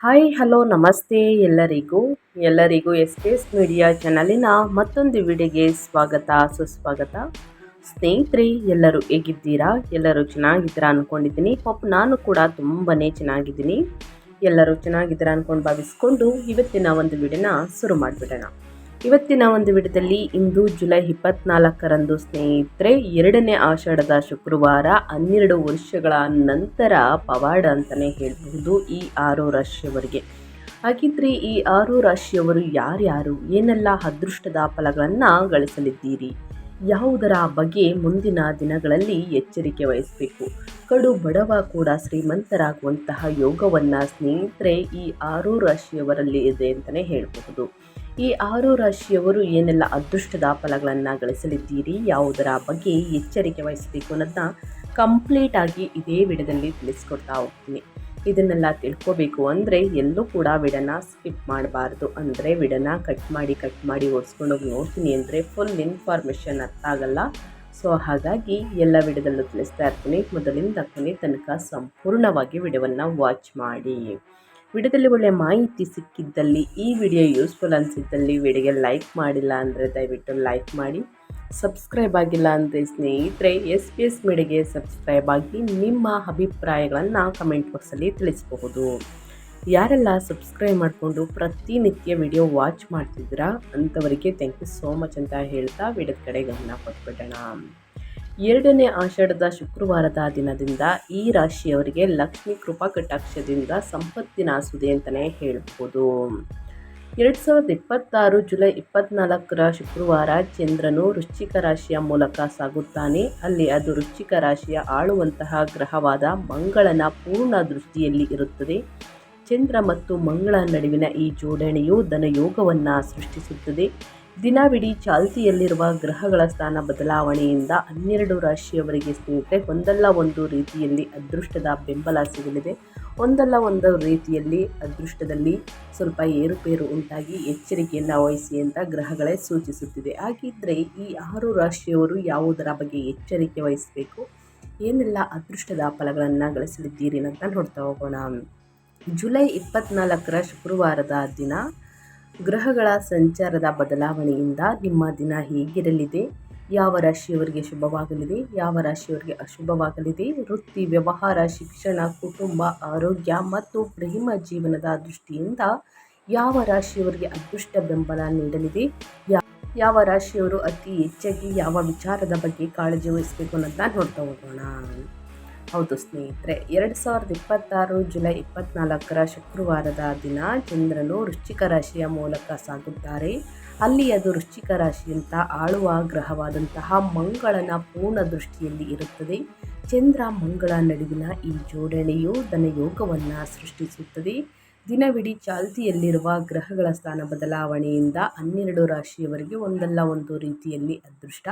Hi hello ನಮಸ್ತೆ ಎಲ್ಲರಿಗೂ S K S media ಚಾನಲಿನ ಮತ್ತೊಂದು ವಿಡಿಯೋಗೆ ಸ್ವಾಗತ ಸುಸ್ವಾಗತ. ಸ್ನೇಹಿತರೆ, ಎಲ್ಲರೂ ಹೇಗಿದ್ದೀರಾ? ಎಲ್ಲರೂ ಚೆನ್ನಾಗಿದ್ದೀರಾ ಅಂದ್ಕೊಂಡಿದ್ದೀನಿ. ನಾನು ಕೂಡ ತುಂಬಾ ಚೆನ್ನಾಗಿದ್ದೀನಿ. ಎಲ್ಲರೂ ಚೆನ್ನಾಗಿದ್ದೀರಾ ಅಂದ್ಕೊಂಡು ಭಾವಿಸ್ಕೊಂಡು ಇವತ್ತಿನ ಒಂದು ವಿಡಿಯೋನ ಶುರು ಮಾಡಿಬಿಡೋಣ. ಇವತ್ತಿನ ಒಂದು ವಿಡಿಯೋದಲ್ಲಿ ಇಂದು ಜುಲೈ 24ರಂದು ಸ್ನೇಹಿತರೆ, 2ನೇ ಆಷಾಢದ ಶುಕ್ರವಾರ, 12 ವರ್ಷಗಳ ನಂತರ ಪವಾಡ ಅಂತಲೇ ಹೇಳಬಹುದು ಈ 6 ರಾಶಿಯವರಿಗೆ. ಹಾಗಿದ್ರೆ ಈ 6 ರಾಶಿಯವರು ಯಾರ್ಯಾರು, ಏನೆಲ್ಲ ಅದೃಷ್ಟದ ಫಲಗಳನ್ನು ಗಳಿಸಲಿದ್ದೀರಿ, ಯಾವುದರ ಬಗ್ಗೆ ಮುಂದಿನ ದಿನಗಳಲ್ಲಿ ಎಚ್ಚರಿಕೆ ವಹಿಸಬೇಕು, ಕಡು ಬಡವ ಕೂಡ ಶ್ರೀಮಂತರಾಗುವಂತಹ ಯೋಗವನ್ನು ಸ್ನೇಹಿತರೆ ಈ 6 ರಾಶಿಯವರಲ್ಲಿ ಇದೆ ಅಂತಲೇ ಹೇಳಬಹುದು. ಈ 6 ರಾಶಿಯವರು ಏನೆಲ್ಲ ಅದೃಷ್ಟದ ಫಲಗಳನ್ನು ಗಳಿಸಲಿದ್ದೀರಿ, ಯಾವುದರ ಬಗ್ಗೆ ಎಚ್ಚರಿಕೆ ವಹಿಸಬೇಕು ಅನ್ನೋದನ್ನ ಕಂಪ್ಲೀಟ್ ಆಗಿ ಇದೇ ವಿಡಿಯೋದಲ್ಲಿ ತಿಳಿಸ್ಕೊಡ್ತಾ ಹೋಗ್ತೀನಿ. ಇದನ್ನೆಲ್ಲ ತಿಳ್ಕೊಬೇಕು ಅಂದರೆ ಎಲ್ಲೂ ಕೂಡ ವಿಡಿಯೋನ ಸ್ಕಿಪ್ ಮಾಡಬಾರ್ದು. ಅಂದರೆ ವಿಡಿಯೋನ ಕಟ್ ಮಾಡಿ ಓಡಿಸ್ಕೊಂಡೋಗಿ ನೋಡ್ತೀನಿ ಅಂದರೆ ಫುಲ್ ಇನ್ಫಾರ್ಮೇಷನ್ ಅರ್ಥ ಆಗಲ್ಲ. ಸೊ ಹಾಗಾಗಿ ಎಲ್ಲ ವಿಡಿಯೋದಲ್ಲೂ ತಿಳಿಸ್ತಾ ಇರ್ತೀನಿ. ಮೊದಲಿಂದ ಕೊನೆ ತನಕ ಸಂಪೂರ್ಣವಾಗಿ ವಿಡಿಯೋವನ್ನು ವಾಚ್ ಮಾಡಿ. ವಿಡಿಯೋದಲ್ಲಿ ಒಳ್ಳೆಯ ಮಾಹಿತಿ ಸಿಕ್ಕಿದ್ದಲ್ಲಿ, ಈ ವಿಡಿಯೋ ಯೂಸ್ಫುಲ್ ಅನಿಸಿದ್ದಲ್ಲಿ ವಿಡಿಯೋಗೆ ಲೈಕ್ ಮಾಡಿಲ್ಲ ಅಂದರೆ ದಯವಿಟ್ಟು ಲೈಕ್ ಮಾಡಿ. ಸಬ್ಸ್ಕ್ರೈಬ್ ಆಗಿಲ್ಲ ಅಂದರೆ ಸ್ನೇಹಿತರೆ SPS ಮೀಡಿಯಾಗೆ ಸಬ್ಸ್ಕ್ರೈಬ್ ಆಗಿ ನಿಮ್ಮ ಅಭಿಪ್ರಾಯಗಳನ್ನು ಕಮೆಂಟ್ ಬಾಕ್ಸಲ್ಲಿ ತಿಳಿಸಬಹುದು. ಯಾರೆಲ್ಲ ಸಬ್ಸ್ಕ್ರೈಬ್ ಮಾಡಿಕೊಂಡು ಪ್ರತಿನಿತ್ಯ ವಿಡಿಯೋ ವಾಚ್ ಮಾಡ್ತಿದ್ದೀರಾ ಅಂಥವರಿಗೆ ಥ್ಯಾಂಕ್ ಯು ಸೋ ಮಚ್ ಅಂತ ಹೇಳ್ತಾ ವಿಡಿಯೋದ ಕಡೆ ಗಮನ ಕೊಟ್ಬಿಡೋಣ. 2ನೇ ಆಷಾಢದ ಶುಕ್ರವಾರದ ದಿನದಿಂದ ಈ ರಾಶಿಯವರಿಗೆ ಲಕ್ಷ್ಮೀ ಕೃಪಾ ಕಟಾಕ್ಷದಿಂದ ಸಂಪತ್ತಿನ ಸುದೆ ಅಂತಲೇ ಹೇಳ್ಬೋದು. 2026 ಜುಲೈ 24ರ ಶುಕ್ರವಾರ ಚಂದ್ರನು ವೃಶ್ಚಿಕ ರಾಶಿಯ ಮೂಲಕ ಸಾಗುತ್ತಾನೆ. ಅಲ್ಲಿ ಅದು ವೃಶ್ಚಿಕ ರಾಶಿಯ ಆಳುವಂತಹ ಗ್ರಹವಾದ ಮಂಗಳನ ಪೂರ್ಣ ದೃಷ್ಟಿಯಲ್ಲಿ ಇರುತ್ತದೆ. ಚಂದ್ರ ಮತ್ತು ಮಂಗಳ ನಡುವಿನ ಈ ಜೋಡಣೆಯು ಧನಯೋಗವನ್ನು ಸೃಷ್ಟಿಸುತ್ತದೆ. ದಿನವಿಡೀ ಚಾಲ್ತಿಯಲ್ಲಿರುವ ಗ್ರಹಗಳ ಸ್ಥಾನ ಬದಲಾವಣೆಯಿಂದ 12 ರಾಶಿಯವರಿಗೆ ಸ್ನೇಹಿತರೆ ಒಂದಲ್ಲ ಒಂದು ರೀತಿಯಲ್ಲಿ ಅದೃಷ್ಟದ ಬೆಂಬಲ ಸಿಗಲಿದೆ. ಒಂದಲ್ಲ ಒಂದು ರೀತಿಯಲ್ಲಿ ಅದೃಷ್ಟದಲ್ಲಿ ಸ್ವಲ್ಪ ಏರುಪೇರು ಉಂಟಾಗಿ ಎಚ್ಚರಿಕೆಯನ್ನು ವಹಿಸಿ ಅಂತ ಗ್ರಹಗಳೇ ಸೂಚಿಸುತ್ತಿದೆ. ಹಾಗಿದ್ದರೆ ಈ 6 ರಾಶಿಯವರು ಯಾವುದರ ಬಗ್ಗೆ ಎಚ್ಚರಿಕೆ ವಹಿಸಬೇಕು, ಏನೆಲ್ಲ ಅದೃಷ್ಟದ ಫಲಗಳನ್ನು ಗಳಿಸಲಿದ್ದೀರಿ ಅಂತ ನೋಡ್ತಾ ಹೋಗೋಣ. ಜುಲೈ 24ರ ಶುಕ್ರವಾರದ ದಿನ ಗ್ರಹಗಳ ಸಂಚಾರದ ಬದಲಾವಣೆಯಿಂದ ನಿಮ್ಮ ದಿನ ಹೇಗಿರಲಿದೆ, ಯಾವ ರಾಶಿಯವರಿಗೆ ಶುಭವಾಗಲಿದೆ, ಯಾವ ರಾಶಿಯವರಿಗೆ ಅಶುಭವಾಗಲಿದೆ, ವೃತ್ತಿ, ವ್ಯವಹಾರ, ಶಿಕ್ಷಣ, ಕುಟುಂಬ, ಆರೋಗ್ಯ ಮತ್ತು ಪ್ರೇಮ ಜೀವನದ ದೃಷ್ಟಿಯಿಂದ ಯಾವ ರಾಶಿಯವರಿಗೆ ಅದೃಷ್ಟ ಬೆಂಬಲ ನೀಡಲಿದೆ, ಯಾವ ರಾಶಿಯವರು ಅತಿ ಹೆಚ್ಚಾಗಿ ಯಾವ ವಿಚಾರದ ಬಗ್ಗೆ ಕಾಳಜಿ ವಹಿಸಬೇಕು ಅನ್ನೋದನ್ನ ನೋಡ್ತಾ ಹೋಗೋಣ. ಹೌದು ಸ್ನೇಹಿತರೆ, 2026 ಜುಲೈ 24ರ ಶುಕ್ರವಾರದ ದಿನ ಚಂದ್ರನು ವೃಶ್ಚಿಕ ರಾಶಿಯ ಮೂಲಕ ಸಾಗುತ್ತಾರೆ. ಅಲ್ಲಿ ಅದು ವೃಶ್ಚಿಕ ರಾಶಿಯಂತ ಆಳುವ ಗ್ರಹವಾದಂತಹ ಮಂಗಳನ ಪೂರ್ಣ ದೃಷ್ಟಿಯಲ್ಲಿ ಇರುತ್ತದೆ. ಚಂದ್ರ ಮಂಗಳ ನಡುವಿನ ಈ ಜೋಡಣೆಯು ಧನಯೋಗವನ್ನು ಸೃಷ್ಟಿಸುತ್ತದೆ. ದಿನವಿಡೀ ಚಾಲ್ತಿಯಲ್ಲಿರುವ ಗ್ರಹಗಳ ಸ್ಥಾನ ಬದಲಾವಣೆಯಿಂದ 12 ರಾಶಿಯವರಿಗೆ ಒಂದಲ್ಲ ಒಂದು ರೀತಿಯಲ್ಲಿ ಅದೃಷ್ಟ.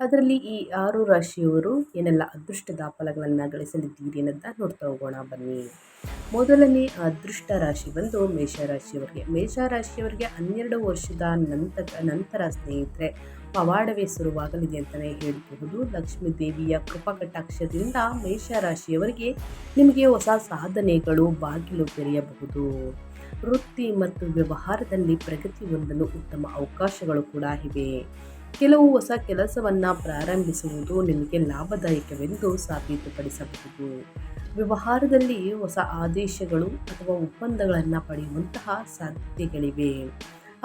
ಅದರಲ್ಲಿ ಈ 6 ರಾಶಿಯವರು ಏನೆಲ್ಲ ಅದೃಷ್ಟದ ಫಲಗಳನ್ನು ಗಳಿಸಲಿದ್ದೀರಿ ಅನ್ನೋದನ್ನ ನೋಡ್ತಾ ಹೋಗೋಣ ಬನ್ನಿ. ಮೊದಲನೇ ಅದೃಷ್ಟ ರಾಶಿ ಬಂದು ಮೇಷರಾಶಿಯವರಿಗೆ. ಮೇಷರಾಶಿಯವರಿಗೆ 12 ವರ್ಷದ ನಂತರ ಸ್ನೇಹಿತರೆ ಪವಾಡವೇ ಶುರುವಾಗಲಿದೆ ಅಂತಲೇ ಹೇಳಬಹುದು. ಲಕ್ಷ್ಮೀ ದೇವಿಯ ಕೃಪಾ ಕಟಾಕ್ಷದಿಂದ ಮೇಷರಾಶಿಯವರಿಗೆ ನಿಮಗೆ ಹೊಸ ಸಾಧನೆಗಳು ಬಾಗಿಲು ತೆರೆಯಬಹುದು. ವೃತ್ತಿ ಮತ್ತು ವ್ಯವಹಾರದಲ್ಲಿ ಪ್ರಗತಿ ಹೊಂದಲು ಉತ್ತಮ ಅವಕಾಶಗಳು ಕೂಡ ಇವೆ. ಕೆಲವು ಹೊಸ ಕೆಲಸವನ್ನು ಪ್ರಾರಂಭಿಸುವುದು ನಿಮಗೆ ಲಾಭದಾಯಕವೆಂದು ಸಾಬೀತುಪಡಿಸಬಹುದು. ವ್ಯವಹಾರದಲ್ಲಿ ಹೊಸ ಆದೇಶಗಳು ಅಥವಾ ಒಪ್ಪಂದಗಳನ್ನು ಪಡೆಯುವಂತಹ ಸಾಧ್ಯತೆಗಳಿವೆ.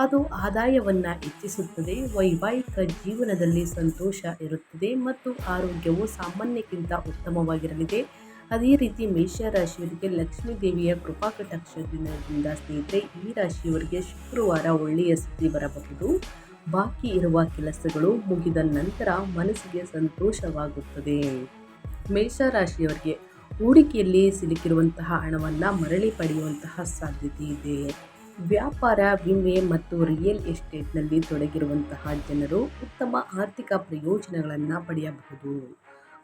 ಅದು ಆದಾಯವನ್ನು ಹೆಚ್ಚಿಸುತ್ತದೆ. ವೈವಾಹಿಕ ಜೀವನದಲ್ಲಿ ಸಂತೋಷ ಇರುತ್ತದೆ ಮತ್ತು ಆರೋಗ್ಯವು ಸಾಮಾನ್ಯಕ್ಕಿಂತ ಉತ್ತಮವಾಗಿರಲಿದೆ. ಅದೇ ರೀತಿ ಮೇಷರಾಶಿಯವರಿಗೆ ಲಕ್ಷ್ಮೀ ದೇವಿಯ ಕೃಪಾ ಕಟಾಕ್ಷದಿಂದ ಸ್ನೇಹಿತರೆ ಈ ರಾಶಿಯವರಿಗೆ ಶುಕ್ರವಾರ ಒಳ್ಳೆಯ ಸುದ್ದಿ ಬರಬಹುದು. ಬಾಕಿ ಇರುವ ಕೆಲಸಗಳು ಮುಗಿದ ನಂತರ ಮನಸ್ಸಿಗೆ ಸಂತೋಷವಾಗುತ್ತದೆ. ಮೇಷರಾಶಿಯವರಿಗೆ ಹೂಡಿಕೆಯಲ್ಲಿ ಸಿಲುಕಿರುವಂತಹ ಹಣವನ್ನು ಮರಳಿ ಪಡೆಯುವಂತಹ ಸಾಧ್ಯತೆ ಇದೆ. ವ್ಯಾಪಾರ, ವಿಮೆ ಮತ್ತು ರಿಯಲ್ ಎಸ್ಟೇಟ್ನಲ್ಲಿ ತೊಡಗಿರುವಂತಹ ಜನರು ಉತ್ತಮ ಆರ್ಥಿಕ ಪ್ರಯೋಜನಗಳನ್ನು ಪಡೆಯಬಹುದು.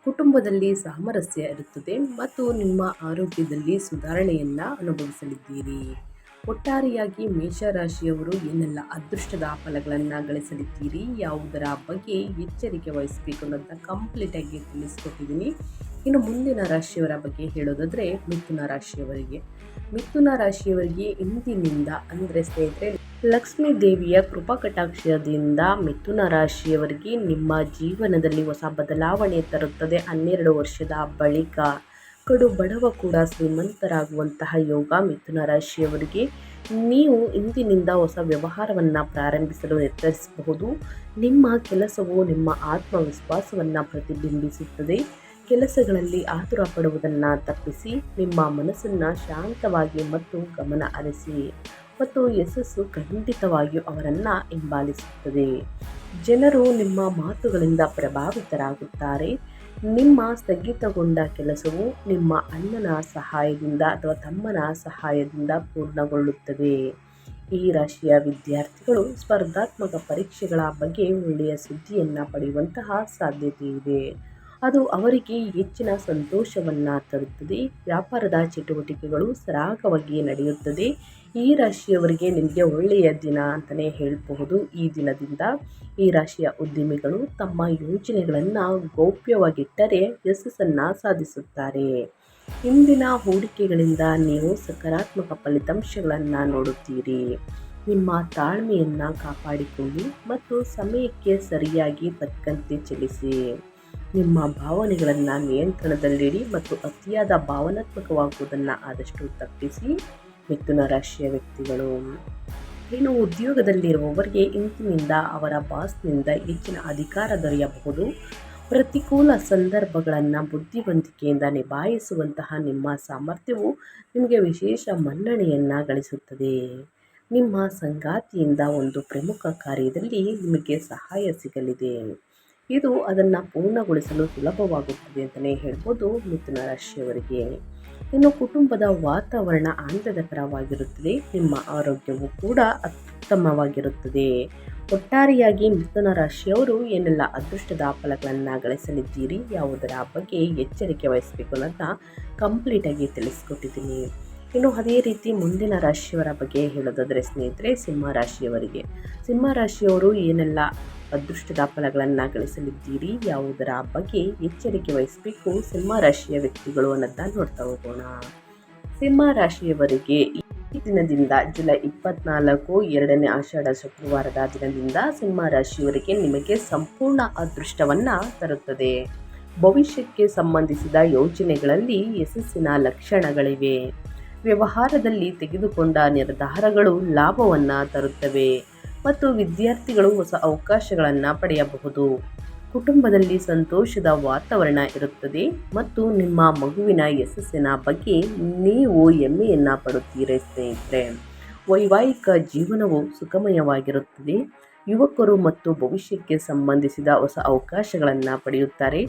ಕುಟುಂಬದಲ್ಲಿ ಸಾಮರಸ್ಯ ಇರುತ್ತದೆ ಮತ್ತು ನಿಮ್ಮ ಆರೋಗ್ಯದಲ್ಲಿ ಸುಧಾರಣೆಯನ್ನು ಅನುಭವಿಸಲಿದ್ದೀರಿ. ಒಟ್ಟಾರೆಯಾಗಿ ಮೇಷರಾಶಿಯವರು ಏನೆಲ್ಲ ಅದೃಷ್ಟದ ಫಲಗಳನ್ನು ಗಳಿಸಲಿದ್ದೀರಿ, ಯಾವುದರ ಬಗ್ಗೆ ಎಚ್ಚರಿಕೆ ವಹಿಸಬೇಕು ಅನ್ನೋದನ್ನ ಕಂಪ್ಲೀಟಾಗಿ ತಿಳಿಸ್ಕೊಟ್ಟಿದ್ದೀನಿ. ಇನ್ನು ಮುಂದಿನ ರಾಶಿಯವರ ಬಗ್ಗೆ ಹೇಳೋದಾದರೆ ಮಿಥುನ ರಾಶಿಯವರಿಗೆ. ಮಿಥುನ ರಾಶಿಯವರಿಗೆ ಇಂದಿನಿಂದ ಅಂದರೆ ಸ್ನೇಹಿತರೆ ಲಕ್ಷ್ಮೀ ದೇವಿಯ ಕೃಪಾ ಕಟಾಕ್ಷದಿಂದ ಮಿಥುನ ರಾಶಿಯವರಿಗೆ ನಿಮ್ಮ ಜೀವನದಲ್ಲಿ ಹೊಸ ಬದಲಾವಣೆ ತರುತ್ತದೆ. 12 ವರ್ಷದ ಬಳಿಕ ಕಡು ಬಡವ ಕೂಡ ಶ್ರೀಮಂತರಾಗುವಂತಹ ಯೋಗ ಮಿಥುನ ರಾಶಿಯವರಿಗೆ. ನೀವು ಇಂದಿನಿಂದ ಹೊಸ ವ್ಯವಹಾರವನ್ನು ಪ್ರಾರಂಭಿಸಲು ನಿರ್ಧರಿಸಬಹುದು. ನಿಮ್ಮ ಕೆಲಸವು ನಿಮ್ಮ ಆತ್ಮವಿಶ್ವಾಸವನ್ನು ಪ್ರತಿಬಿಂಬಿಸುತ್ತದೆ. ಕೆಲಸಗಳಲ್ಲಿ ಆತುರ ಪಡುವುದನ್ನು ತಪ್ಪಿಸಿ ನಿಮ್ಮ ಮನಸ್ಸನ್ನು ಶಾಂತವಾಗಿ ಮತ್ತು ಗಮನ ಹರಿಸಿ ಮತ್ತು ಯಶಸ್ಸು ಖಂಡಿತವಾಗಿಯೂ ಅವರನ್ನು ಹಿಂಬಾಲಿಸುತ್ತದೆ. ಜನರು ನಿಮ್ಮ ಮಾತುಗಳಿಂದ ಪ್ರಭಾವಿತರಾಗುತ್ತಾರೆ. ನಿಮ್ಮ ಸ್ಥಗಿತಗೊಂಡ ಕೆಲಸವು ನಿಮ್ಮ ಅಣ್ಣನ ಸಹಾಯದಿಂದ ಅಥವಾ ತಮ್ಮನ ಸಹಾಯದಿಂದ ಪೂರ್ಣಗೊಳ್ಳುತ್ತದೆ. ಈ ರಾಶಿಯ ವಿದ್ಯಾರ್ಥಿಗಳು ಸ್ಪರ್ಧಾತ್ಮಕ ಪರೀಕ್ಷೆಗಳ ಬಗ್ಗೆ ಒಳ್ಳೆಯ ಸುದ್ದಿಯನ್ನು ಪಡೆಯುವಂತಹ ಸಾಧ್ಯತೆ ಇದೆ. ಅದು ಅವರಿಗೆ ಹೆಚ್ಚಿನ ಸಂತೋಷವನ್ನು ತರುತ್ತದೆ. ವ್ಯಾಪಾರದ ಚಟುವಟಿಕೆಗಳು ಸರಾಗವಾಗಿ ನಡೆಯುತ್ತದೆ. ಈ ರಾಶಿಯವರಿಗೆ ನಿಮಗೆ ಒಳ್ಳೆಯ ದಿನ ಅಂತಲೇ ಹೇಳಬಹುದು. ಈ ದಿನದಿಂದ ಈ ರಾಶಿಯ ಉದ್ಯಮಿಗಳು ತಮ್ಮ ಯೋಜನೆಗಳನ್ನು ಗೌಪ್ಯವಾಗಿಟ್ಟರೆ ಯಶಸ್ಸನ್ನು ಸಾಧಿಸುತ್ತಾರೆ. ಇಂದಿನ ಹೂಡಿಕೆಗಳಿಂದ ನೀವು ಸಕಾರಾತ್ಮಕ ಫಲಿತಾಂಶಗಳನ್ನು ನೋಡುತ್ತೀರಿ. ನಿಮ್ಮ ತಾಳ್ಮೆಯನ್ನು ಕಾಪಾಡಿಕೊಳ್ಳಿ ಮತ್ತು ಸಮಯಕ್ಕೆ ಸರಿಯಾಗಿ ತಕ್ಕಂತೆ ಚಲಿಸಿ. ನಿಮ್ಮ ಭಾವನೆಗಳನ್ನು ನಿಯಂತ್ರಣದಲ್ಲಿಡಿ ಮತ್ತು ಅತಿಯಾದ ಭಾವನಾತ್ಮಕವಾಗುವುದನ್ನು ಆದಷ್ಟು ತಪ್ಪಿಸಿ. ಮಿಥುನ ರಾಶಿಯ ವ್ಯಕ್ತಿಗಳು ಇನ್ನು ಉದ್ಯೋಗದಲ್ಲಿರುವವರಿಗೆ ಇಂದಿನಿಂದ ಅವರ ಬಾಸ್ನಿಂದ ಹೆಚ್ಚಿನ ಅಧಿಕಾರ ದೊರೆಯಬಹುದು. ಪ್ರತಿಕೂಲ ಸಂದರ್ಭಗಳನ್ನು ಬುದ್ಧಿವಂತಿಕೆಯಿಂದ ನಿಭಾಯಿಸುವಂತಹ ನಿಮ್ಮ ಸಾಮರ್ಥ್ಯವು ನಿಮಗೆ ವಿಶೇಷ ಮನ್ನಣೆಯನ್ನು ಗಳಿಸುತ್ತದೆ. ನಿಮ್ಮ ಸಂಗಾತಿಯಿಂದ ಒಂದು ಪ್ರಮುಖ ಕಾರ್ಯದಲ್ಲಿ ನಿಮಗೆ ಸಹಾಯ ಸಿಗಲಿದೆ. ಇದು ಅದನ್ನು ಪೂರ್ಣಗೊಳಿಸಲು ಸುಲಭವಾಗುತ್ತದೆ ಅಂತಲೇ ಹೇಳ್ಬೋದು ಮಿಥುನ ರಾಶಿಯವರಿಗೆ. ಇನ್ನು ಕುಟುಂಬದ ವಾತಾವರಣ ಆನಂದಕರವಾಗಿರುತ್ತದೆ. ನಿಮ್ಮ ಆರೋಗ್ಯವು ಕೂಡ ಅತ್ಯುತ್ತಮವಾಗಿರುತ್ತದೆ. ಒಟ್ಟಾರೆಯಾಗಿ ಮಿಥುನ ರಾಶಿಯವರು ಏನೆಲ್ಲ ಅದೃಷ್ಟದ ಫಲಗಳನ್ನು ಗಳಿಸಲಿದ್ದೀರಿ, ಯಾವುದರ ಬಗ್ಗೆ ಎಚ್ಚರಿಕೆ ವಹಿಸಬೇಕು ಅನ್ನೋದನ್ನ ಕಂಪ್ಲೀಟಾಗಿ ತಿಳಿಸ್ಕೊಟ್ಟಿದ್ದೀನಿ. ಇನ್ನು ಅದೇ ರೀತಿ ಮುಂದಿನ ರಾಶಿಯವರ ಬಗ್ಗೆ ಹೇಳೋದಾದರೆ ಸ್ನೇಹಿತರೆ ಸಿಂಹ ರಾಶಿಯವರಿಗೆ. ಸಿಂಹ ರಾಶಿಯವರು ಏನೆಲ್ಲ ಅದೃಷ್ಟದ ಫಲಗಳನ್ನು ಗಳಿಸಲಿದ್ದೀರಿ, ಯಾವುದರ ಬಗ್ಗೆ ಎಚ್ಚರಿಕೆ ವಹಿಸಬೇಕು ಸಿಂಹ ರಾಶಿಯ ವ್ಯಕ್ತಿಗಳು ಅನ್ನೋದನ್ನ ನೋಡ್ತಾ ಹೋಗೋಣ. ಸಿಂಹ ರಾಶಿಯವರಿಗೆ ಈ ದಿನದಿಂದ ಜುಲೈ 24 2ನೇ ಆಷಾಢ ಶುಕ್ರವಾರದ ದಿನದಿಂದ ಸಿಂಹ ರಾಶಿಯವರಿಗೆ ನಿಮಗೆ ಸಂಪೂರ್ಣ ಅದೃಷ್ಟವನ್ನು ತರುತ್ತದೆ. ಭವಿಷ್ಯಕ್ಕೆ ಸಂಬಂಧಿಸಿದ ಯೋಜನೆಗಳಲ್ಲಿ ಯಶಸ್ಸಿನ ಲಕ್ಷಣಗಳಿವೆ. ವ್ಯವಹಾರದಲ್ಲಿ ತೆಗೆದುಕೊಂಡ ನಿರ್ಧಾರಗಳು ಲಾಭವನ್ನು ತರುತ್ತವೆ ಮತ್ತು ವಿದ್ಯಾರ್ಥಿಗಳು ಹೊಸ ಅವಕಾಶಗಳನ್ನು ಪಡೆಯಬಹುದು. ಕುಟುಂಬದಲ್ಲಿ ಸಂತೋಷದ ವಾತಾವರಣ ಇರುತ್ತದೆ ಮತ್ತು ನಿಮ್ಮ ಮಗುವಿನ ಯಶಸ್ಸಿನ ಬಗ್ಗೆ ನೀವು ಹೆಮ್ಮೆಯನ್ನು ಪಡುತ್ತೀರಿ ಸ್ನೇಹಿತರೆ. ವೈವಾಹಿಕ ಜೀವನವು ಸುಖಮಯವಾಗಿರುತ್ತದೆ. ಯುವಕರು ಮತ್ತು ಭವಿಷ್ಯಕ್ಕೆ ಸಂಬಂಧಿಸಿದ ಹೊಸ ಅವಕಾಶಗಳನ್ನು ಪಡೆಯುತ್ತಾರೆ.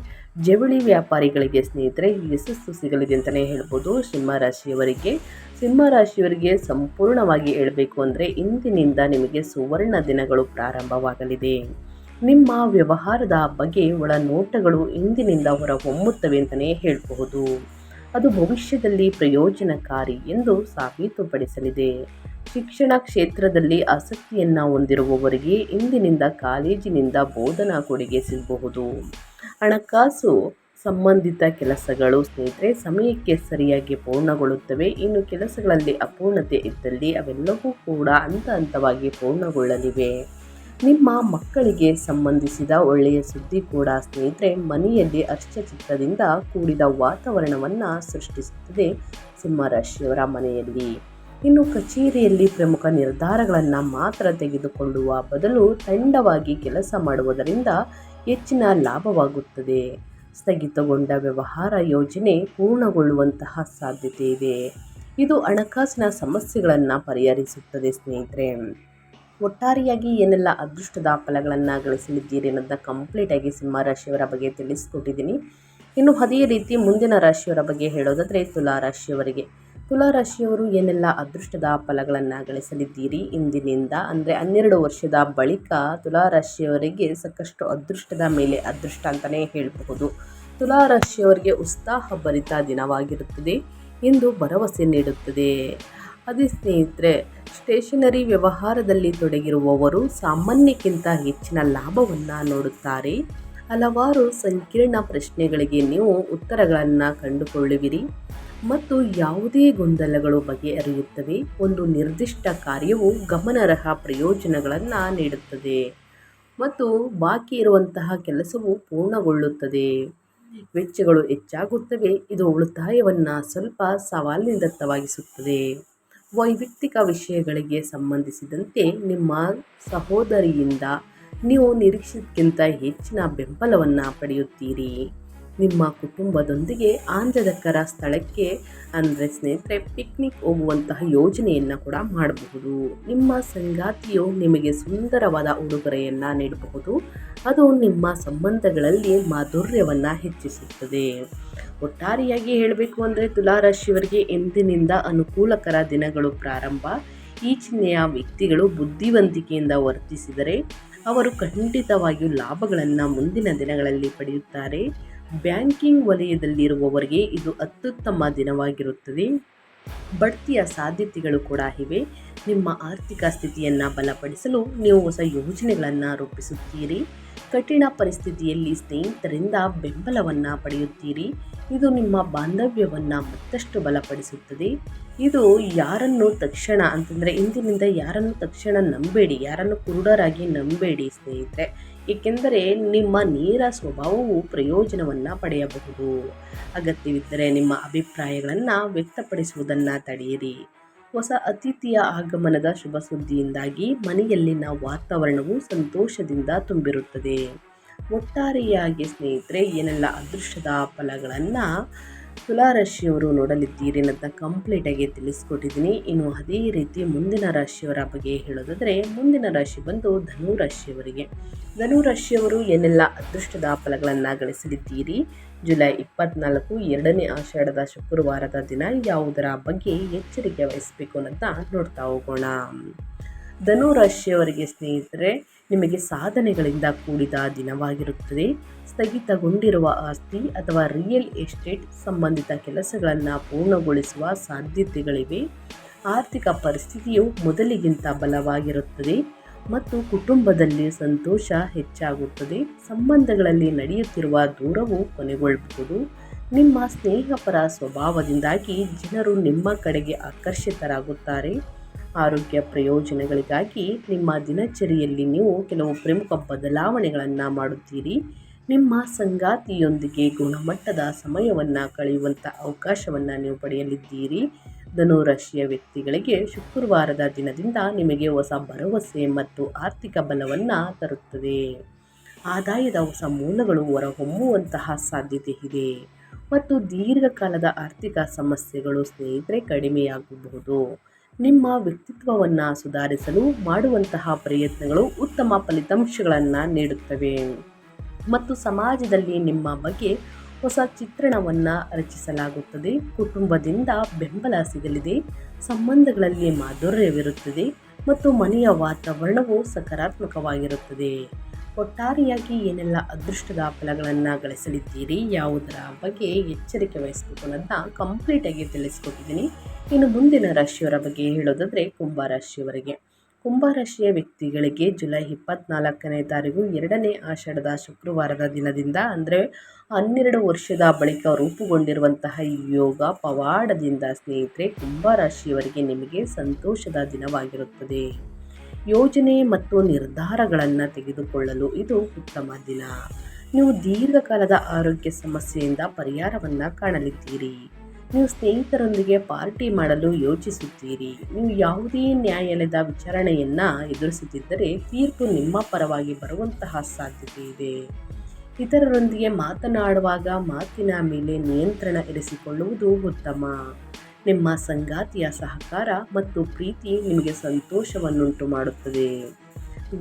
ಜವಳಿ ವ್ಯಾಪಾರಿಗಳಿಗೆ ಸ್ನೇಹಿತರೆ ಯಶಸ್ಸು ಸಿಗಲಿದೆ ಅಂತಲೇ ಹೇಳ್ಬೋದು ಸಿಂಹರಾಶಿಯವರಿಗೆ. ಸಿಂಹರಾಶಿಯವರಿಗೆ ಸಂಪೂರ್ಣವಾಗಿ ಹೇಳಬೇಕು ಅಂದರೆ ಇಂದಿನಿಂದ ನಿಮಗೆ ಸುವರ್ಣ ದಿನಗಳು ಪ್ರಾರಂಭವಾಗಲಿದೆ. ನಿಮ್ಮ ವ್ಯವಹಾರದ ಬಗ್ಗೆ ಒಳನೋಟಗಳು ಇಂದಿನಿಂದ ಹೊರಹೊಮ್ಮುತ್ತವೆ ಅಂತಲೇ ಹೇಳಬಹುದು. ಅದು ಭವಿಷ್ಯದಲ್ಲಿ ಪ್ರಯೋಜನಕಾರಿ ಎಂದು ಸಾಬೀತುಪಡಿಸಲಿದೆ. ಶಿಕ್ಷಣ ಕ್ಷೇತ್ರದಲ್ಲಿ ಆಸಕ್ತಿಯನ್ನು ಹೊಂದಿರುವವರಿಗೆ ಇಂದಿನಿಂದ ಕಾಲೇಜಿನಿಂದ ಬೋಧನಾ ಕೊಡುಗೆ ಸಿಗಬಹುದು. ಹಣಕಾಸು ಸಂಬಂಧಿತ ಕೆಲಸಗಳು ಸ್ನೇಹಿತರೆ ಸಮಯಕ್ಕೆ ಸರಿಯಾಗಿ ಪೂರ್ಣಗೊಳ್ಳುತ್ತವೆ. ಇನ್ನು ಕೆಲಸಗಳಲ್ಲಿ ಅಪೂರ್ಣತೆ ಇದ್ದಲ್ಲಿ ಅವೆಲ್ಲವೂ ಕೂಡ ಹಂತ ಹಂತವಾಗಿ ಪೂರ್ಣಗೊಳ್ಳಲಿವೆ. ನಿಮ್ಮ ಮಕ್ಕಳಿಗೆ ಸಂಬಂಧಿಸಿದ ಒಳ್ಳೆಯ ಸುದ್ದಿ ಕೂಡ ಸ್ನೇಹಿತರೆ ಮನೆಯಲ್ಲಿ ಹರ್ಷಚಿತ್ತದಿಂದ ಕೂಡಿದ ವಾತಾವರಣವನ್ನು ಸೃಷ್ಟಿಸುತ್ತದೆ ಸಿಂಹರಾಶಿಯವರ ಮನೆಯಲ್ಲಿ. ಇನ್ನು ಕಚೇರಿಯಲ್ಲಿ ಪ್ರಮುಖ ನಿರ್ಧಾರಗಳನ್ನು ಮಾತ್ರ ತೆಗೆದುಕೊಳ್ಳುವ ಬದಲು ತಂಡವಾಗಿ ಕೆಲಸ ಮಾಡುವುದರಿಂದ ಹೆಚ್ಚಿನ ಲಾಭವಾಗುತ್ತದೆ. ಸ್ಥಗಿತಗೊಂಡ ವ್ಯವಹಾರ ಯೋಜನೆ ಪೂರ್ಣಗೊಳ್ಳುವಂತಹ ಸಾಧ್ಯತೆ ಇದೆ. ಇದು ಹಣಕಾಸಿನ ಸಮಸ್ಯೆಗಳನ್ನು ಪರಿಹರಿಸುತ್ತದೆ ಸ್ನೇಹಿತರೆ. ಒಟ್ಟಾರೆಯಾಗಿ ಏನೆಲ್ಲ ಅದೃಷ್ಟದ ಫಲಗಳನ್ನು ಗಳಿಸಲಿದ್ದೀರಿ ಅನ್ನೋದನ್ನ ಕಂಪ್ಲೀಟಾಗಿ ಸಿಂಹರಾಶಿಯವರ ಬಗ್ಗೆ ತಿಳಿಸ್ಕೊಟ್ಟಿದ್ದೀನಿ. ಇನ್ನು ಅದೇ ರೀತಿ ಮುಂದಿನ ರಾಶಿಯವರ ಬಗ್ಗೆ ಹೇಳೋದಾದರೆ ತುಲಾರಾಶಿಯವರಿಗೆ. ತುಲಾರಾಶಿಯವರು ಏನೆಲ್ಲ ಅದೃಷ್ಟದ ಫಲಗಳನ್ನು ಗಳಿಸಲಿದ್ದೀರಿ ಇಂದಿನಿಂದ ಅಂದರೆ 12 ವರ್ಷದ ಬಳಿಕ ತುಲಾರಾಶಿಯವರಿಗೆ ಸಾಕಷ್ಟು ಅದೃಷ್ಟದ ಮೇಲೆ ಅದೃಷ್ಟ ಅಂತಲೇ ಹೇಳಬಹುದು. ತುಲಾರಾಶಿಯವರಿಗೆ ಉತ್ಸಾಹಭರಿತ ದಿನವಾಗಿರುತ್ತದೆ ಎಂದು ಭರವಸೆ ನೀಡುತ್ತದೆ. ಅದೇ ಸ್ನೇಹಿತರೆ ಸ್ಟೇಷನರಿ ವ್ಯವಹಾರದಲ್ಲಿ ತೊಡಗಿರುವವರು ಸಾಮಾನ್ಯಕ್ಕಿಂತ ಹೆಚ್ಚಿನ ಲಾಭವನ್ನು ನೋಡುತ್ತಾರೆ. ಹಲವಾರು ಸಂಕೀರ್ಣ ಪ್ರಶ್ನೆಗಳಿಗೆ ನೀವು ಉತ್ತರಗಳನ್ನು ಕಂಡುಕೊಳ್ಳುವಿರಿ ಮತ್ತು ಯಾವುದೇ ಗೊಂದಲಗಳು ಬಗೆಹರಿಯುತ್ತವೆ. ಒಂದು ನಿರ್ದಿಷ್ಟ ಕಾರ್ಯವು ಗಮನಾರ್ಹ ಪ್ರಯೋಜನಗಳನ್ನು ನೀಡುತ್ತದೆ ಮತ್ತು ಬಾಕಿ ಇರುವಂತಹ ಕೆಲಸವು ಪೂರ್ಣಗೊಳ್ಳುತ್ತದೆ. ವೆಚ್ಚಗಳು ಹೆಚ್ಚಾಗುತ್ತವೆ. ಇದು ಉಳಿತಾಯವನ್ನು ಸ್ವಲ್ಪ ಸವಾಲಿನದವಾಗಿಸುತ್ತದೆ. ವೈಯಕ್ತಿಕ ವಿಷಯಗಳಿಗೆ ಸಂಬಂಧಿಸಿದಂತೆ ನಿಮ್ಮ ಸಹೋದರಿಯಿಂದ ನೀವು ನಿರೀಕ್ಷೆಗಿಂತ ಹೆಚ್ಚಿನ ಬೆಂಬಲವನ್ನು ಪಡೆಯುತ್ತೀರಿ. ನಿಮ್ಮ ಕುಟುಂಬದೊಂದಿಗೆ ಆಹ್ಲಾದಕರ ಸ್ಥಳಕ್ಕೆ ಅಂದರೆ ಸ್ನೇಹಿತರೆ ಪಿಕ್ನಿಕ್ ಹೋಗುವಂತಹ ಯೋಜನೆಯನ್ನು ಕೂಡ ಮಾಡಬಹುದು. ನಿಮ್ಮ ಸಂಗಾತಿಯು ನಿಮಗೆ ಸುಂದರವಾದ ಉಡುಗೊರೆಯನ್ನು ನೀಡಬಹುದು. ಅದು ನಿಮ್ಮ ಸಂಬಂಧಗಳಲ್ಲಿ ಮಾಧುರ್ಯವನ್ನು ಹೆಚ್ಚಿಸುತ್ತದೆ. ಒಟ್ಟಾರೆಯಾಗಿ ಹೇಳಬೇಕು ಅಂದರೆ ತುಲಾರಾಶಿಯವರಿಗೆ ಎಂದಿನಿಂದ ಅನುಕೂಲಕರ ದಿನಗಳು ಪ್ರಾರಂಭ. ಈ ಚಿಹ್ನೆಯ ವ್ಯಕ್ತಿಗಳು ಬುದ್ಧಿವಂತಿಕೆಯಿಂದ ವರ್ತಿಸಿದರೆ ಅವರು ಖಂಡಿತವಾಗಿಯೂ ಲಾಭಗಳನ್ನು ಮುಂದಿನ ದಿನಗಳಲ್ಲಿ ಪಡೆಯುತ್ತಾರೆ. ಬ್ಯಾಂಕಿಂಗ್ ವಲಯದಲ್ಲಿರುವವರಿಗೆ ಇದು ಅತ್ಯುತ್ತಮ ದಿನವಾಗಿರುತ್ತದೆ. ಬಡ್ತಿಯ ಸಾಧ್ಯತೆಗಳು ಕೂಡ ಇವೆ. ನಿಮ್ಮ ಆರ್ಥಿಕ ಸ್ಥಿತಿಯನ್ನು ಬಲಪಡಿಸಲು ನೀವು ಹೊಸ ಯೋಜನೆಗಳನ್ನು ರೂಪಿಸುತ್ತೀರಿ. ಕಠಿಣ ಪರಿಸ್ಥಿತಿಯಲ್ಲಿ ಸ್ನೇಹಿತರಿಂದ ಬೆಂಬಲವನ್ನು ಪಡೆಯುತ್ತೀರಿ. ಇದು ನಿಮ್ಮ ಬಾಂಧವ್ಯವನ್ನು ಮತ್ತಷ್ಟು ಬಲಪಡಿಸುತ್ತದೆ. ಇದು ಯಾರನ್ನು ತಕ್ಷಣ ಅಂತಂದರೆ ಇಂದಿನಿಂದ ಯಾರನ್ನು ತಕ್ಷಣ ನಂಬೇಡಿ, ಯಾರನ್ನು ಕುರುಡರಾಗಿ ನಂಬೇಡಿ ಸ್ನೇಹಿತರೆ. ಏಕೆಂದರೆ ನಿಮ್ಮ ನೇರ ಸ್ವಭಾವವು ಪ್ರಯೋಜನವನ್ನು ಪಡೆಯಬಹುದು. ಅಗತ್ಯವಿದ್ದರೆ ನಿಮ್ಮ ಅಭಿಪ್ರಾಯಗಳನ್ನು ವ್ಯಕ್ತಪಡಿಸುವುದನ್ನು ತಡೆಯಿರಿ. ಹೊಸ ಅತಿಥಿಯ ಆಗಮನದ ಶುಭ ಸುದ್ದಿಯಿಂದಾಗಿ ಮನೆಯಲ್ಲಿನ ವಾತಾವರಣವು ಸಂತೋಷದಿಂದ ತುಂಬಿರುತ್ತದೆ. ಒಟ್ಟಾರೆಯಾಗಿ ಸ್ನೇಹಿತರೆ ಏನೆಲ್ಲ ಅದೃಷ್ಟದ ಫಲಗಳನ್ನು ತುಲಾರಾಶಿಯವರು ನೋಡಲಿದ್ದೀರಿ ಅನ್ನೋದನ್ನ ಕಂಪ್ಲೀಟಾಗಿ ತಿಳಿಸ್ಕೊಟ್ಟಿದ್ದೀನಿ. ಇನ್ನು ಅದೇ ರೀತಿ ಮುಂದಿನ ರಾಶಿಯವರ ಬಗ್ಗೆ ಹೇಳೋದಾದರೆ ಮುಂದಿನ ರಾಶಿ ಬಂದು ಧನುರಾಶಿಯವರಿಗೆ. ಧನುರಾಶಿಯವರು ಏನೆಲ್ಲ ಅದೃಷ್ಟದ ಫಲಗಳನ್ನು ಗಳಿಸಲಿದ್ದೀರಿ. ಜುಲೈ 24 2ನೇ ಆಷಾಢದ ಶುಕ್ರವಾರದ ದಿನ ಯಾವುದರ ಬಗ್ಗೆ ಎಚ್ಚರಿಕೆ ವಹಿಸಬೇಕು ಅನ್ನೋದನ್ನ ನೋಡ್ತಾ ಹೋಗೋಣ. ಧನುರಾಶಿಯವರಿಗೆ ಸ್ನೇಹಿತರೆ ನಿಮಗೆ ಸಾಧನೆಗಳಿಂದ ಕೂಡಿದ ದಿನವಾಗಿರುತ್ತದೆ. ಸ್ಥಗಿತಗೊಂಡಿರುವ ಆಸ್ತಿ ಅಥವಾ ರಿಯಲ್ ಎಸ್ಟೇಟ್ ಸಂಬಂಧಿತ ಕೆಲಸಗಳನ್ನು ಪೂರ್ಣಗೊಳಿಸುವ ಸಾಧ್ಯತೆಗಳಿವೆ. ಆರ್ಥಿಕ ಪರಿಸ್ಥಿತಿಯು ಮೊದಲಿಗಿಂತ ಬಲವಾಗಿರುತ್ತದೆ ಮತ್ತು ಕುಟುಂಬದಲ್ಲಿ ಸಂತೋಷ ಹೆಚ್ಚಾಗುತ್ತದೆ. ಸಂಬಂಧಗಳಲ್ಲಿ ನಡೆಯುತ್ತಿರುವ ದೂರವು ಕೊನೆಗೊಳ್ಳಬಹುದು. ನಿಮ್ಮ ಸ್ನೇಹಪರ ಸ್ವಭಾವದಿಂದಾಗಿ ಜನರು ನಿಮ್ಮ ಕಡೆಗೆ ಆಕರ್ಷಿತರಾಗುತ್ತಾರೆ. ಆರೋಗ್ಯ ಪ್ರಯೋಜನಗಳಿಗಾಗಿ ನಿಮ್ಮ ದಿನಚರಿಯಲ್ಲಿ ನೀವು ಕೆಲವು ಪ್ರಮುಖ ಬದಲಾವಣೆಗಳನ್ನು ಮಾಡುತ್ತೀರಿ. ನಿಮ್ಮ ಸಂಗಾತಿಯೊಂದಿಗೆ ಗುಣಮಟ್ಟದ ಸಮಯವನ್ನು ಕಳೆಯುವಂಥ ಅವಕಾಶವನ್ನು ನೀವು ಪಡೆಯಲಿದ್ದೀರಿ. ಧನುರಾಶಿಯ ವ್ಯಕ್ತಿಗಳಿಗೆ ಶುಕ್ರವಾರದ ದಿನದಿಂದ ನಿಮಗೆ ಹೊಸ ಭರವಸೆ ಮತ್ತು ಆರ್ಥಿಕ ಬಲವನ್ನು ತರುತ್ತದೆ. ಆದಾಯದ ಹೊಸ ಮೂಲಗಳು ಹೊರಹೊಮ್ಮುವಂತಹ ಸಾಧ್ಯತೆ ಇದೆ ಮತ್ತು ದೀರ್ಘಕಾಲದ ಆರ್ಥಿಕ ಸಮಸ್ಯೆಗಳು ಸ್ನೇಹಿತರೆ ಕಡಿಮೆಯಾಗಬಹುದು. ನಿಮ್ಮ ವ್ಯಕ್ತಿತ್ವವನ್ನು ಸುಧಾರಿಸಲು ಮಾಡುವಂತಹ ಪ್ರಯತ್ನಗಳು ಉತ್ತಮ ಫಲಿತಾಂಶಗಳನ್ನು ನೀಡುತ್ತವೆ ಮತ್ತು ಸಮಾಜದಲ್ಲಿ ನಿಮ್ಮ ಬಗ್ಗೆ ಹೊಸ ಚಿತ್ರಣವನ್ನು ರಚಿಸಲಾಗುತ್ತದೆ. ಕುಟುಂಬದಿಂದ ಬೆಂಬಲ ಸಿಗಲಿದೆ. ಸಂಬಂಧಗಳಲ್ಲಿ ಮಾಧುರ್ಯವಿರುತ್ತದೆ ಮತ್ತು ಮನೆಯ ವಾತಾವರಣವು ಸಕಾರಾತ್ಮಕವಾಗಿರುತ್ತದೆ. ಒಟ್ಟಾರೆಯಾಗಿ ಏನೆಲ್ಲ ಅದೃಷ್ಟದ ಫಲಗಳನ್ನು ಗಳಿಸಲಿದ್ದೀರಿ, ಯಾವುದರ ಬಗ್ಗೆ ಎಚ್ಚರಿಕೆ ವಹಿಸಬೇಕು ಅನ್ನೋದನ್ನ ಕಂಪ್ಲೀಟಾಗಿ ತಿಳಿಸ್ಕೊಟ್ಟಿದ್ದೀನಿ. ಇನ್ನು ಮುಂದಿನ ರಾಶಿಯವರ ಬಗ್ಗೆ ಹೇಳೋದಾದರೆ ಕುಂಭರಾಶಿಯವರಿಗೆ. ಕುಂಭರಾಶಿಯ ವ್ಯಕ್ತಿಗಳಿಗೆ ಜುಲೈ 24ನೇ ತಾರೀಕು 2ನೇ ಆಷಾಢದ ಶುಕ್ರವಾರದ ದಿನದಿಂದ ಅಂದರೆ 12 ವರ್ಷದ ಬಳಿಕ ರೂಪುಗೊಂಡಿರುವಂತಹ ಯೋಗ ಪವಾಡದಿಂದ ಸ್ನೇಹಿತರೆ ಕುಂಭರಾಶಿಯವರಿಗೆ ನಿಮಗೆ ಸಂತೋಷದ ದಿನವಾಗಿರುತ್ತದೆ. ಯೋಜನೆ ಮತ್ತು ನಿರ್ಧಾರಗಳನ್ನು ತೆಗೆದುಕೊಳ್ಳಲು ಇದು ಉತ್ತಮ ದಿನ. ನೀವು ದೀರ್ಘಕಾಲದ ಆರೋಗ್ಯ ಸಮಸ್ಯೆಯಿಂದ ಪರಿಹಾರವನ್ನು ಕಾಣಲಿದ್ದೀರಿ. ನೀವು ಸ್ನೇಹಿತರೊಂದಿಗೆ ಪಾರ್ಟಿ ಮಾಡಲು ಯೋಚಿಸುತ್ತೀರಿ. ನೀವು ಯಾವುದೇ ನ್ಯಾಯಾಲಯದ ವಿಚಾರಣೆಯನ್ನು ಎದುರಿಸುತ್ತಿದ್ದರೆ ತೀರ್ಪು ನಿಮ್ಮ ಪರವಾಗಿ ಬರುವಂತಹ ಸಾಧ್ಯತೆ ಇದೆ. ಇತರರೊಂದಿಗೆ ಮಾತನಾಡುವಾಗ ಮಾತಿನ ಮೇಲೆ ನಿಯಂತ್ರಣ ಇರಿಸಿಕೊಳ್ಳುವುದು ಉತ್ತಮ. ನಿಮ್ಮ ಸಂಗಾತಿಯ ಸಹಕಾರ ಮತ್ತು ಪ್ರೀತಿ ನಿಮಗೆ ಸಂತೋಷವನ್ನುಂಟು ಮಾಡುತ್ತದೆ.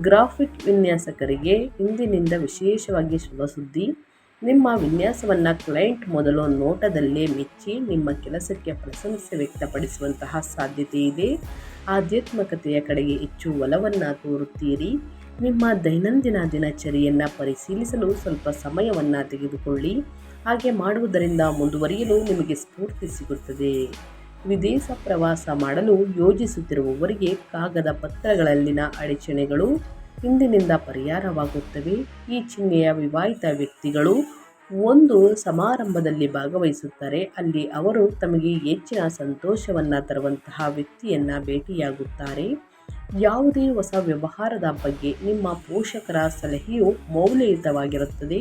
ಗ್ರಾಫಿಕ್ ವಿನ್ಯಾಸಕರಿಗೆ ಇಂದಿನಿಂದ ವಿಶೇಷವಾಗಿ ಶುಭ ಸುದ್ದಿ. ನಿಮ್ಮ ವಿನ್ಯಾಸವನ್ನು ಕ್ಲೈಂಟ್ ಮೊದಲು ನೋಟದಲ್ಲೇ ಮೆಚ್ಚಿ ನಿಮ್ಮ ಕೆಲಸಕ್ಕೆ ಪ್ರಶಂಸೆ ವ್ಯಕ್ತಪಡಿಸುವಂತಹ ಸಾಧ್ಯತೆ ಇದೆ. ಆಧ್ಯಾತ್ಮಿಕತೆಯ ಕಡೆಗೆ ಹೆಚ್ಚು ಒಲವನ್ನು ತೋರುತ್ತೀರಿ. ನಿಮ್ಮ ದೈನಂದಿನ ದಿನಚರಿಯನ್ನು ಪರಿಶೀಲಿಸಲು ಸ್ವಲ್ಪ ಸಮಯವನ್ನು ತೆಗೆದುಕೊಳ್ಳಿ. ಹಾಗೆ ಮಾಡುವುದರಿಂದ ಮುಂದುವರಿಯಲು ನಿಮಗೆ ಸ್ಫೂರ್ತಿ ಸಿಗುತ್ತದೆ. ವಿದೇಶ ಪ್ರವಾಸ ಮಾಡಲು ಯೋಜಿಸುತ್ತಿರುವವರಿಗೆ ಕಾಗದ ಪತ್ರಗಳಲ್ಲಿನ ಅಡಚಣೆಗಳು ಇಂದಿನಿಂದ ಪರಿಹಾರವಾಗುತ್ತವೆ. ಈ ಚಿಹ್ನೆಯ ವಿವಾಹಿತ ವ್ಯಕ್ತಿಗಳು ಒಂದು ಸಮಾರಂಭದಲ್ಲಿ ಭಾಗವಹಿಸುತ್ತಾರೆ. ಅಲ್ಲಿ ಅವರು ತಮಗೆ ಹೆಚ್ಚಿನ ಸಂತೋಷವನ್ನು ತರುವಂತಹ ವ್ಯಕ್ತಿಯನ್ನು ಭೇಟಿಯಾಗುತ್ತಾರೆ. ಯಾವುದೇ ಹೊಸ ವ್ಯವಹಾರದ ಬಗ್ಗೆ ನಿಮ್ಮ ಪೋಷಕರ ಸಲಹೆಯು ಮೌಲ್ಯಯುತವಾಗಿರುತ್ತದೆ.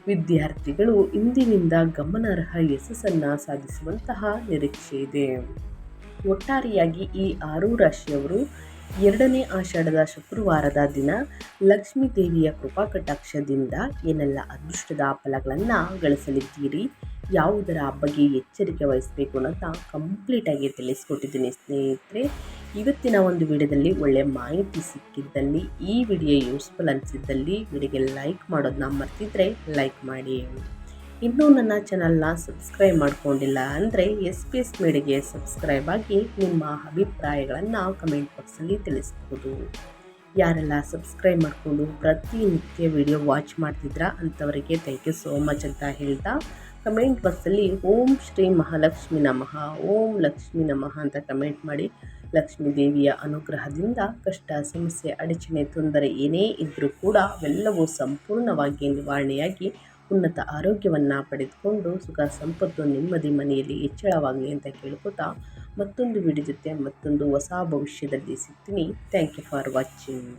ವಿದ್ಯಾರ್ಥಿಗಳು ಇಂದಿನಿಂದ ಗಮನಾರ್ಹ ಯಶಸ್ಸನ್ನು ಸಾಧಿಸುವಂತಹ ನಿರೀಕ್ಷೆ ಇದೆ. ಒಟ್ಟಾರೆಯಾಗಿ ಈ 6 ರಾಶಿಯವರು 2ನೇ ಆಷಾಢದ ಶುಕ್ರವಾರದ ದಿನ ಲಕ್ಷ್ಮೀ ದೇವಿಯ ಕೃಪಾ ಕಟಾಕ್ಷದಿಂದ ಏನೆಲ್ಲ ಅದೃಷ್ಟದ ಫಲಗಳನ್ನು ಗಳಿಸಲಿದ್ದೀರಿ, ಯಾವುದರ ಬಗ್ಗೆ ಎಚ್ಚರಿಕೆ ವಹಿಸಬೇಕು ಅನ್ನೋದನ್ನ ಕಂಪ್ಲೀಟಾಗಿ ತಿಳಿಸ್ಕೊಟ್ಟಿದ್ದೀನಿ ಸ್ನೇಹಿತರೆ. ಇವತ್ತಿನ ಒಂದು ವಿಡಿಯೋದಲ್ಲಿ ಒಳ್ಳೆಯ ಮಾಹಿತಿ ಸಿಕ್ಕಿದ್ದಲ್ಲಿ, ಈ ವಿಡಿಯೋ ಯೂಸ್ಫುಲ್ ಅನಿಸಿದ್ದಲ್ಲಿ ವಿಡಿಯೋಗೆ ಲೈಕ್ ಮಾಡೋದನ್ನ ಮರ್ತಿದ್ರೆ ಲೈಕ್ ಮಾಡಿ. ಇನ್ನೂ ನನ್ನ ಚಾನಲ್ನ ಸಬ್ಸ್ಕ್ರೈಬ್ ಮಾಡ್ಕೊಂಡಿಲ್ಲ ಅಂದರೆ SPS ಮೀಡಿಯಾಗೆ ಸಬ್ಸ್ಕ್ರೈಬ್ ಆಗಿ ನಿಮ್ಮ ಅಭಿಪ್ರಾಯಗಳನ್ನು ಕಮೆಂಟ್ ಬಾಕ್ಸಲ್ಲಿ ತಿಳಿಸ್ಬೋದು. ಯಾರೆಲ್ಲ ಸಬ್ಸ್ಕ್ರೈಬ್ ಮಾಡಿಕೊಂಡು ಪ್ರತಿನಿತ್ಯ ವಿಡಿಯೋ ವಾಚ್ ಮಾಡ್ತಿದ್ರಾ ಅಂಥವರಿಗೆ ಥ್ಯಾಂಕ್ ಯು ಸೋ ಮಚ್ ಅಂತ ಹೇಳ್ತಾ, ಕಮೆಂಟ್ ಬಾಕ್ಸಲ್ಲಿ ಓಂ ಶ್ರೀ ಮಹಾಲಕ್ಷ್ಮಿ ನಮಃ, ಓಂ ಲಕ್ಷ್ಮಿ ನಮಃ ಅಂತ ಕಮೆಂಟ್ ಮಾಡಿ. ಲಕ್ಷ್ಮೀ ದೇವಿಯ ಅನುಗ್ರಹದಿಂದ ಕಷ್ಟ, ಸಮಸ್ಯೆ, ಅಡಚಣೆ, ತೊಂದರೆ ಏನೇ ಇದ್ದರೂ ಕೂಡ ಅವೆಲ್ಲವೂ ಸಂಪೂರ್ಣವಾಗಿ ನಿವಾರಣೆಯಾಗಿ ಉನ್ನತ ಆರೋಗ್ಯವನ್ನು ಪಡೆದುಕೊಂಡು ಸುಖ ಸಂಪತ್ತು ನೆಮ್ಮದಿ ಮನೆಯಲ್ಲಿ ಹೆಚ್ಚಳವಾಗಲಿ ಅಂತ ಕೇಳ್ಕೊತಾ ಮತ್ತೊಂದು ವಿಡಿಯೋ ಜೊತೆ ಮತ್ತೊಂದು ಹೊಸ ಭವಿಷ್ಯದಲ್ಲಿ ಸಿಗ್ತೀನಿ. Thank you for watching.